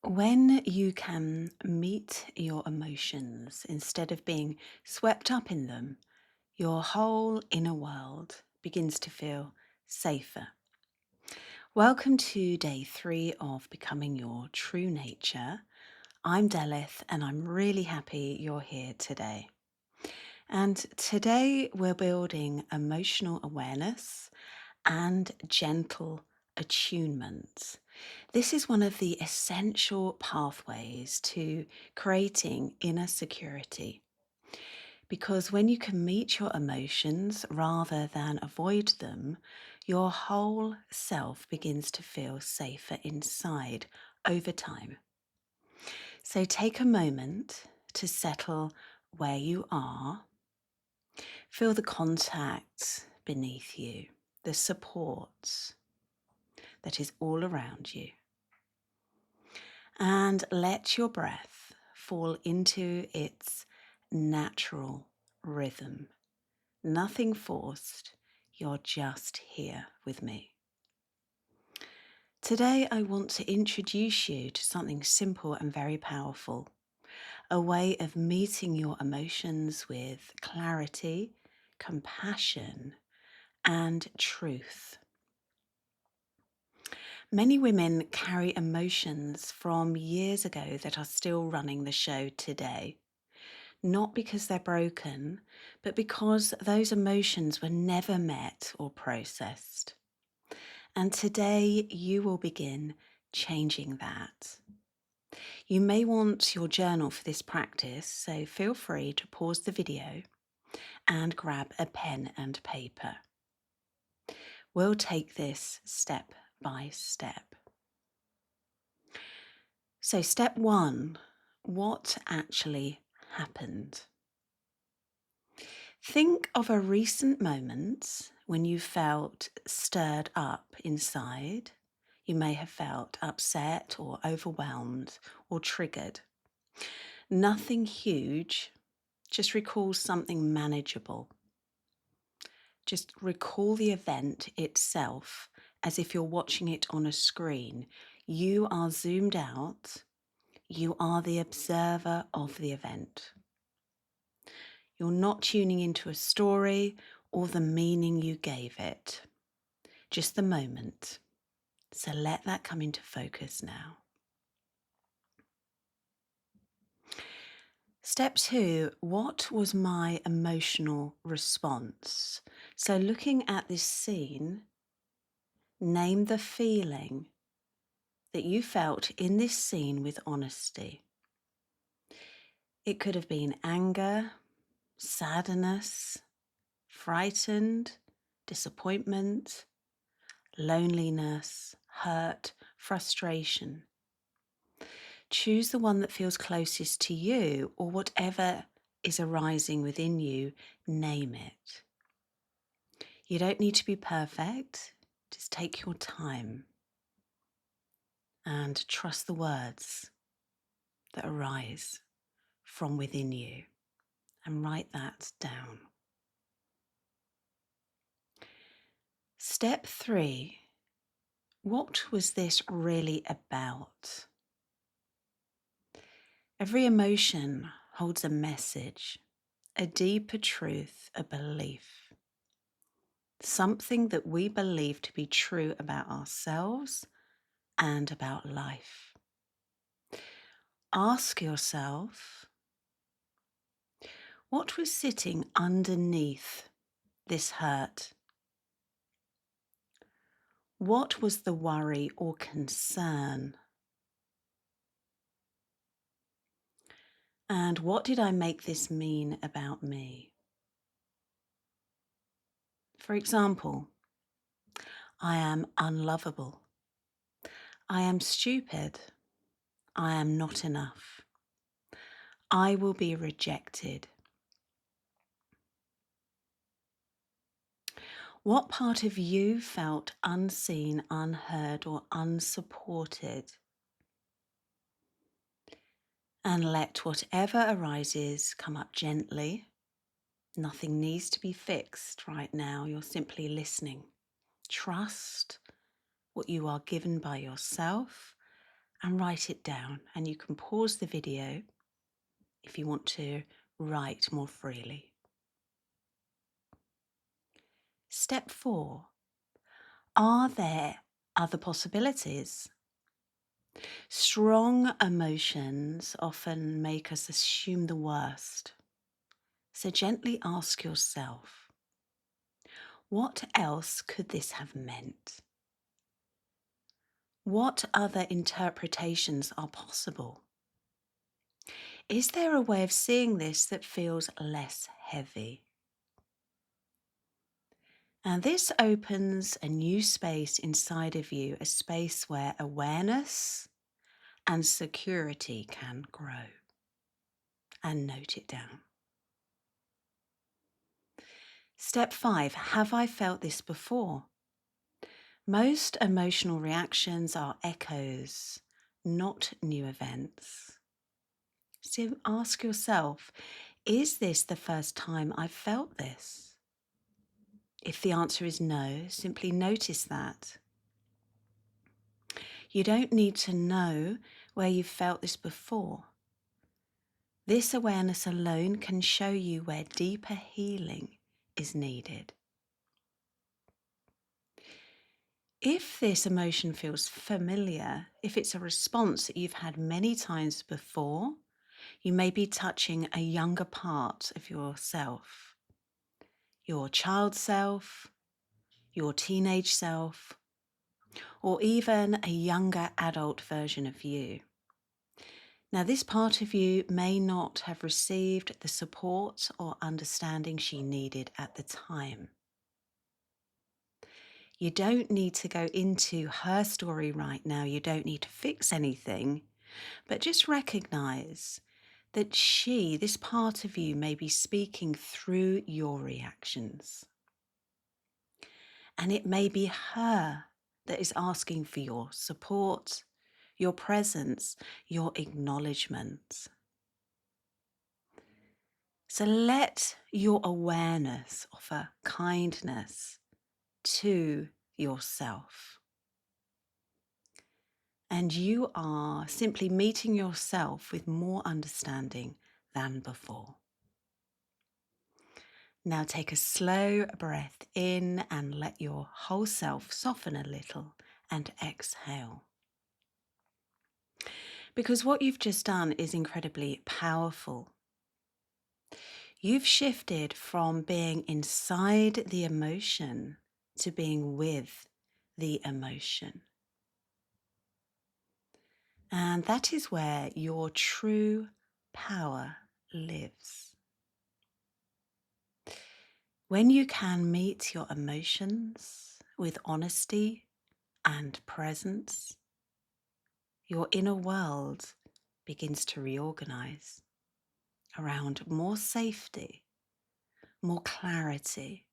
When you can meet your emotions instead of being swept up in them, your whole inner world begins to feel safer. Welcome to day 3 of Becoming Your True Nature. I'm Delith and I'm really happy you're here today. And today we're building emotional awareness and gentle attunement. This is one of the essential pathways to creating inner security because when you can meet your emotions rather than avoid them, your whole self begins to feel safer inside over time. So take a moment to settle where you are. Feel the contact beneath you, the support that is all around you. And let your breath fall into its natural rhythm. Nothing forced, you're just here with me. Today, I want to introduce you to something simple and very powerful, a way of meeting your emotions with clarity, compassion, and truth. Many women carry emotions from years ago that are still running the show today. Not because they're broken, but because those emotions were never met or processed. And today you will begin changing that. You may want your journal for this practice, so feel free to pause the video and grab a pen and paper. We'll take this step by step. So step 1, what actually happened? Think of a recent moment when you felt stirred up inside. You may have felt upset or overwhelmed or triggered. Nothing huge, just recall something manageable. Just recall the event itself as if you're watching it on a screen. You are zoomed out. You are the observer of the event. You're not tuning into a story or the meaning you gave it, just the moment. So let that come into focus now. Step 2, what was my emotional response? So looking at this scene, name the feeling that you felt in this scene with honesty. It could have been anger, sadness, frightened, disappointment, loneliness, hurt, frustration. Choose the one that feels closest to you, or whatever is arising within you, name it. You don't need to be perfect, just take your time and trust the words that arise from within you and write that down. Step 3, what was this really about? Every emotion holds a message, a deeper truth, a belief, something that we believe to be true about ourselves and about life. Ask yourself, what was sitting underneath this hurt? What was the worry or concern? And what did I make this mean about me? For example, I am unlovable. I am stupid. I am not enough. I will be rejected. What part of you felt unseen, unheard, or unsupported? And let whatever arises come up gently. Nothing needs to be fixed right now. You're simply listening. Trust what you are given by yourself and write it down. And you can pause the video if you want to write more freely. Step 4. Are there other possibilities? Strong emotions often make us assume the worst. So gently ask yourself, what else could this have meant? What other interpretations are possible? Is there a way of seeing this that feels less heavy? And this opens a new space inside of you, a space where awareness and security can grow. And note it down. Step 5, have I felt this before? Most emotional reactions are echoes, not new events. So ask yourself, is this the first time I've felt this? If the answer is no, simply notice that. You don't need to know where you've felt this before. This awareness alone can show you where deeper healing is needed. If this emotion feels familiar, if it's a response that you've had many times before, you may be touching a younger part of yourself, your child self, your teenage self, or even a younger adult version of you. Now, this part of you may not have received the support or understanding she needed at the time. You don't need to go into her story right now. You don't need to fix anything, but just recognize that this part of you, may be speaking through your reactions. And it may be her that is asking for your support, your presence, your acknowledgement. So let your awareness offer kindness to yourself. And you are simply meeting yourself with more understanding than before. Now take a slow breath in and let your whole self soften a little and exhale. Because what you've just done is incredibly powerful. You've shifted from being inside the emotion to being with the emotion. And that is where your true power lives. When you can meet your emotions with honesty and presence, your inner world begins to reorganize around more safety, more clarity,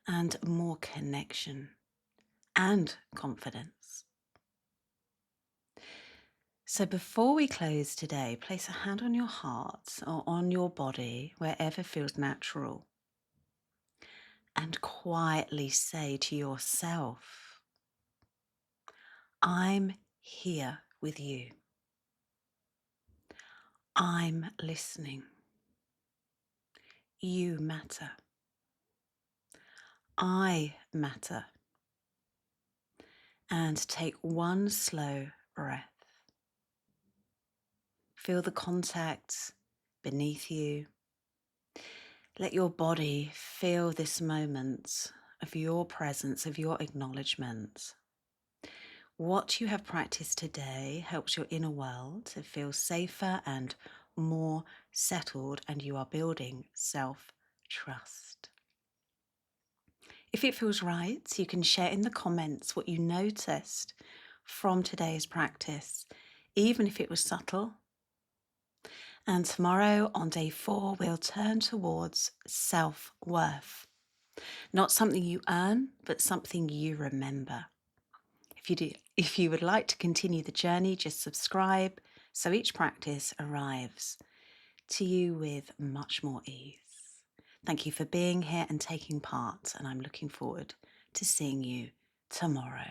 and more connection and confidence. So before we close today, place a hand on your heart or on your body, wherever feels natural, and quietly say to yourself, I'm here with you. I'm listening. You matter. I matter. And take one slow breath. Feel the contact beneath you. Let your body feel this moment of your presence, of your acknowledgement. What you have practiced today helps your inner world to feel safer and more settled, and you are building self-trust. If it feels right, you can share in the comments what you noticed from today's practice, even if it was subtle. And tomorrow on day 4, we'll turn towards self-worth. Not something you earn, but something you remember. If you would like to continue the journey, just subscribe so each practice arrives to you with much more ease. Thank you for being here and taking part, and I'm looking forward to seeing you tomorrow.